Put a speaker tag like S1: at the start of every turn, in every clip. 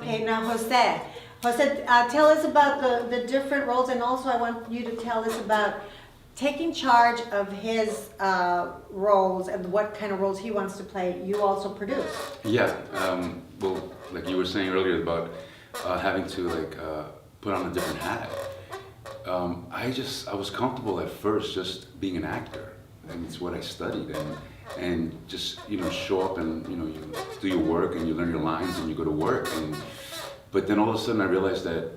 S1: Okay, now Jose. Jose, tell us about the different roles, and also I want you to tell us about taking charge of his roles and what kind of roles he wants to play. You also produce.
S2: Yeah, well, like you were saying earlier about having to put on a different hat. I was comfortable at first just being an actor, and it's what I studied, and just show up and you do your work and you learn your lines and you go to work, but then all of a sudden I realized that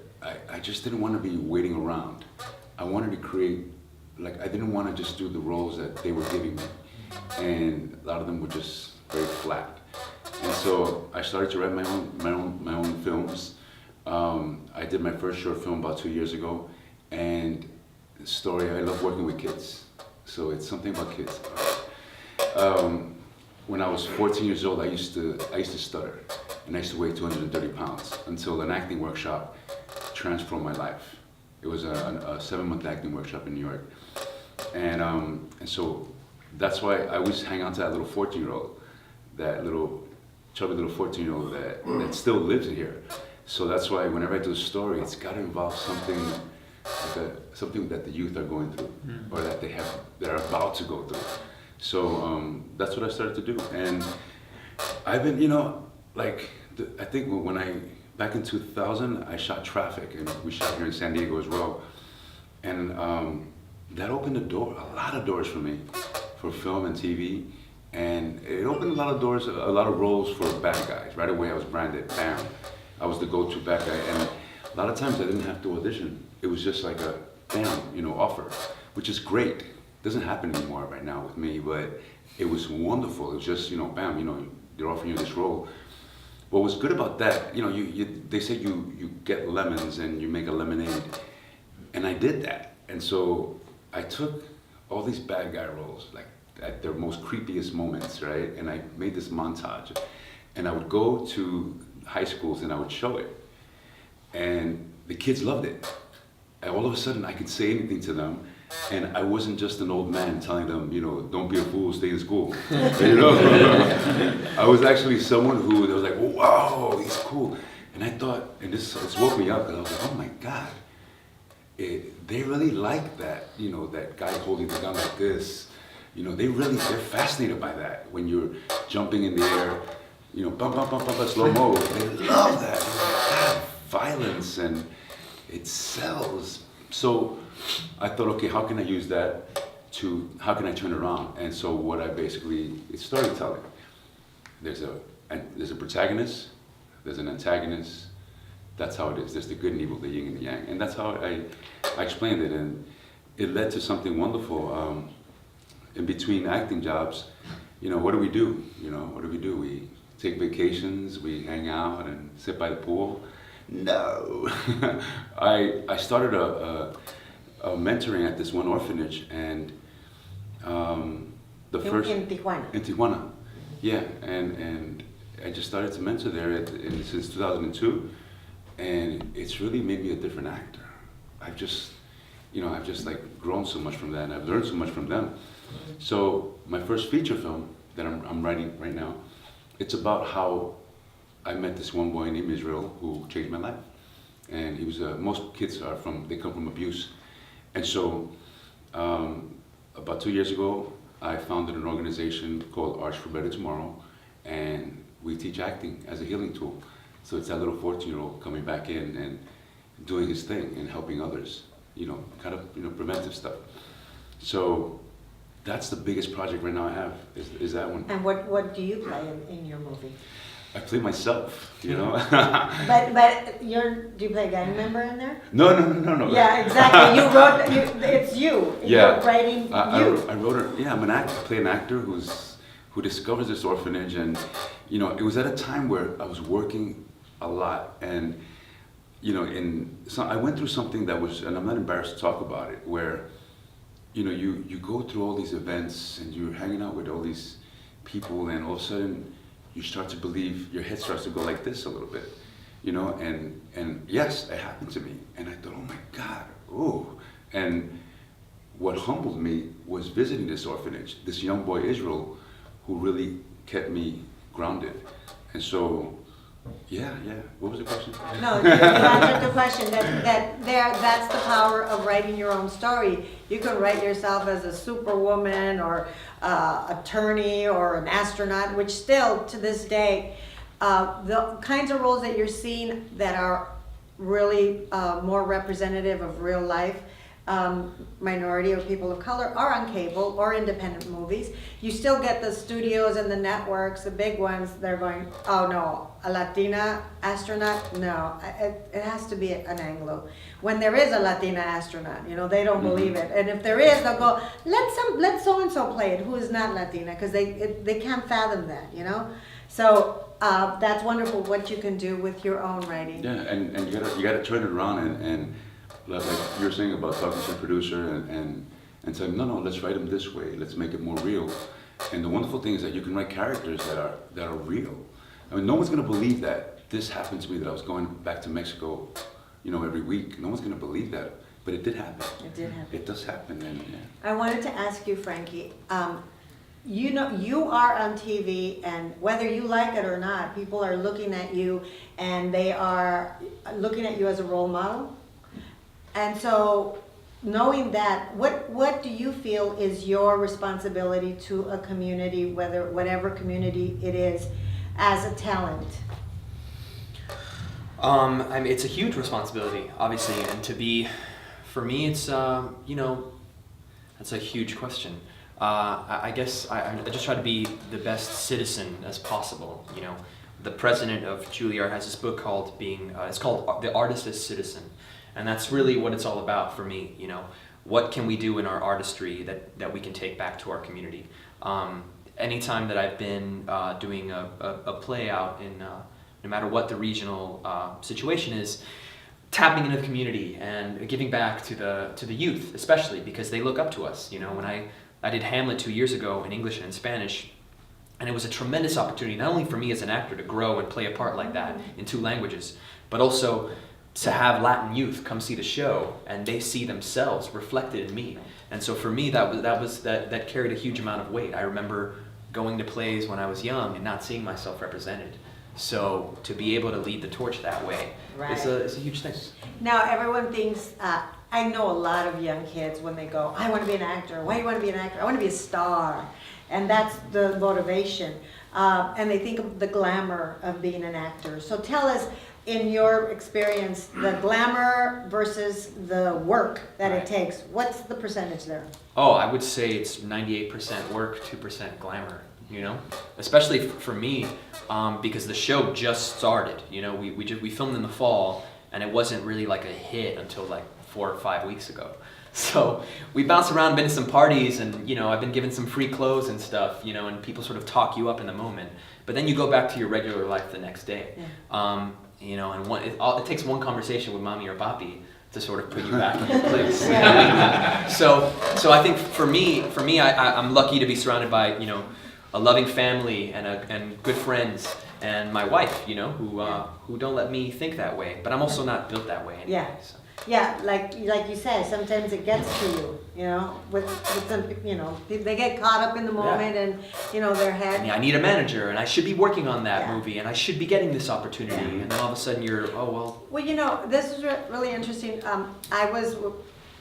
S2: I just didn't want to be waiting around. I wanted to create, I didn't want to just do the roles that they were giving me, and a lot of them were just very flat. And so I started to write my own films. I did my first short film about 2 years ago, and the story, I love working with kids, so it's something about kids. When I was 14 years old, I used to stutter, and I used to weigh 230 pounds until an acting workshop transformed my life. It was a 7-month acting workshop in New York, and so that's why I always hang on to that little 14-year-old, that little chubby little 14-year-old that still lives here. So that's why whenever I do a story, it's got to involve something that the youth are going through, or that they're about to go through. So that's what I started to do, and I've been, I think back in 2000, I shot Traffic, and we shot here in San Diego as well, and that opened a lot of doors for me, for film and TV, and it opened a lot of doors, a lot of roles for bad guys. Right away, I was branded, bam, I was the go-to bad guy, and a lot of times I didn't have to audition. It was just like a bam, offer, which is great. Doesn't happen anymore right now with me, but it was wonderful. It was just, bam, they're offering you this role. What was good about that, they say you get lemons and you make a lemonade, and I did that. And so I took all these bad guy roles, at their most creepiest moments, right? And I made this montage, and I would go to high schools and I would show it, and the kids loved it. And all of a sudden I could say anything to them, and I wasn't just an old man telling them, don't be a fool, stay in school. I was actually someone who was like, wow, he's cool. And I thought, and this woke me up, because I was like, oh my God, they really like that, that guy holding the gun like this. They're fascinated by that. When you're jumping in the air, bum, bum, bum, bum, slow mo, they love that. Violence, and it sells. So I thought, okay, how can I use that how can I turn it around? And so it's storytelling. There's a protagonist, there's an antagonist. That's how it is. There's the good and evil, the yin and the yang. And that's how I explained it. And it led to something wonderful. In between acting jobs, what do we do? We take vacations, we hang out and sit by the pool. No. I started a mentoring at this one orphanage, and in
S1: Tijuana.
S2: In Tijuana, yeah, and I just started to mentor there since 2002, and it's really made me a different actor. I've just grown so much from that, and I've learned so much from them. So my first feature film that I'm writing right now, it's about how I met this one boy named Israel who changed my life. And he was, most kids they come from abuse. And so about 2 years ago, I founded an organization called Arts for Better Tomorrow, and we teach acting as a healing tool. So it's that little 14-year-old coming back in and doing his thing and helping others, preventive stuff. So that's the biggest project right now I have, is that one.
S1: And what do you play in your movie?
S2: I play myself,
S1: But do you play a gang member in there?
S2: No.
S1: Yeah, exactly. It's you.
S2: Yeah.
S1: You're writing you.
S2: I wrote it. Yeah, I'm an actor. I play an actor who discovers this orphanage, and it was at a time where I was working a lot, and I went through something that was, and I'm not embarrassed to talk about it, where you go through all these events and you're hanging out with all these people, and all of a sudden you start to believe, your head starts to go like this a little bit, and yes, it happened to me, and I thought, oh my God, and what humbled me was visiting this orphanage, this young boy Israel, who really kept me grounded. And so Yeah. What was the question?
S1: No, you answered the question, that's the power of writing your own story. You can write yourself as a superwoman or attorney or an astronaut, which still to this day, the kinds of roles that you're seeing that are really more representative of real life, minority or people of color are on cable or independent movies. You still get the studios and the networks, the big ones, they're going, oh no, a Latina astronaut? No, it has to be an Anglo. When there is a Latina astronaut, they don't believe it. And if there is, they'll go, let so-and-so play it who is not Latina, because they can't fathom that, So that's wonderful what you can do with your own writing.
S2: Yeah, and you gotta turn it around and like you were saying about talking to the producer and saying, no, let's write them this way, let's make it more real. And the wonderful thing is that you can write characters that are real. I mean, no one's gonna believe that this happened to me, that I was going back to Mexico, every week. No one's gonna believe that, but it did happen.
S1: It did happen.
S2: It does happen, and yeah.
S1: I wanted to ask you, Frankie, you are on TV, and whether you like it or not, people are looking at you, and they are looking at you as a role model. And so, knowing that, what do you feel is your responsibility to a community, whatever community it is, as a talent?
S3: I mean, it's a huge responsibility, obviously, and for me, it's that's a huge question. I guess I just try to be the best citizen as possible. The president of Juilliard has this book called it's called The Artist as Citizen. And that's really what it's all about for me, What can we do in our artistry that we can take back to our community? Anytime that I've been doing a play out in, no matter what the regional situation is, tapping into the community and giving back to the youth, especially because they look up to us. When I did Hamlet 2 years ago in English and in Spanish, and it was a tremendous opportunity, not only for me as an actor to grow and play a part like that in 2 languages, but also to have Latin youth come see the show and they see themselves reflected in me. And so for me, that carried a huge amount of weight. I remember going to plays when I was young and not seeing myself represented. So to be able to lead the torch that way is a huge thing.
S1: Now everyone thinks, I know a lot of young kids when they go, I want to be an actor. Why do you want to be an actor? I want to be a star. And that's the motivation. And they think of the glamour of being an actor. So tell us, in your experience, the glamour versus the work that it takes. What's the percentage there?
S3: Oh, I would say it's 98% work, 2% glamour, Especially for me, because the show just started, we filmed in the fall, and it wasn't really like a hit until like 4 or 5 weeks ago. So we bounced around, been to some parties, and I've been given some free clothes and stuff, and people sort of talk you up in the moment. But then you go back to your regular life the next day. Yeah. And it takes one conversation with mommy or papi to sort of put you back in your place. So I think for me, I'm lucky to be surrounded by a loving family and good friends and my wife, who don't let me think that way. But I'm also not built that way anyway.
S1: Yeah.
S3: So.
S1: Yeah, like you said, sometimes it gets to you, with some, they get caught up in the moment and, their head.
S3: I need a manager and I should be working on that movie and I should be getting this opportunity. And then all of a sudden you're, oh, well.
S1: Well, this is really interesting. I was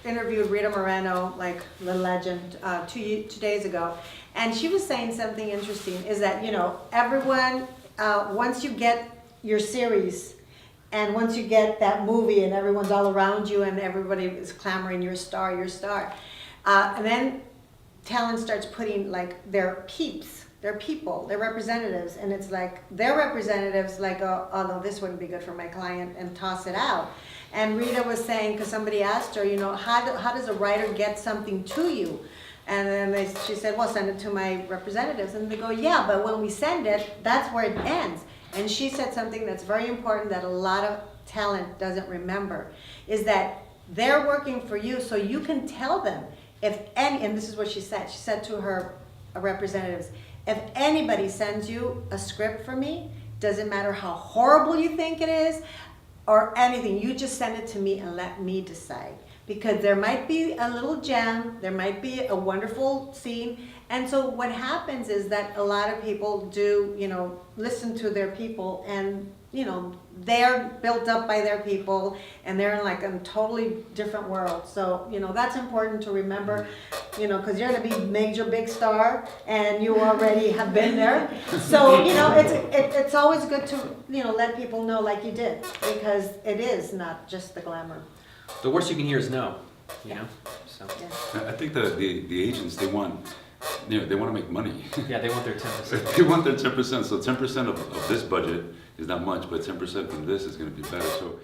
S1: interviewed Rita Moreno, like the legend, 2 days ago. And she was saying something interesting is that, everyone, once you get your series, and once you get that movie and everyone's all around you and everybody is clamoring, you're a star, and then talent starts putting like their peeps, their people, their representatives, and it's like their representatives like, oh no, this wouldn't be good for my client, and toss it out. And Rita was saying, because somebody asked her, how does a writer get something to you? And then she said, well, send it to my representatives. And they go, yeah, but when we send it, that's where it ends. And she said something that's very important that a lot of talent doesn't remember, is that they're working for you so you can tell them and this is what she said to her representatives, if anybody sends you a script for me, doesn't matter how horrible you think it is or anything, you just send it to me and let me decide. Because there might be a little gem, there might be a wonderful scene, and so what happens is that a lot of people do, listen to their people, and you know, they're built up by their people and they're in like a totally different world. So, you know, that's important to remember, you know, because you're going to be major big star and you already have been there. So, you know, it's always good to, you know, let people know like you did, because it is not just the glamour.
S3: The worst you can hear is no, you know? So,
S1: Yeah.
S2: I think the agents, they want, you know, they want to make money.
S3: yeah, they want their 10%.
S2: They want their 10%. So 10% of this budget is not much, but 10% from this is going to be better. So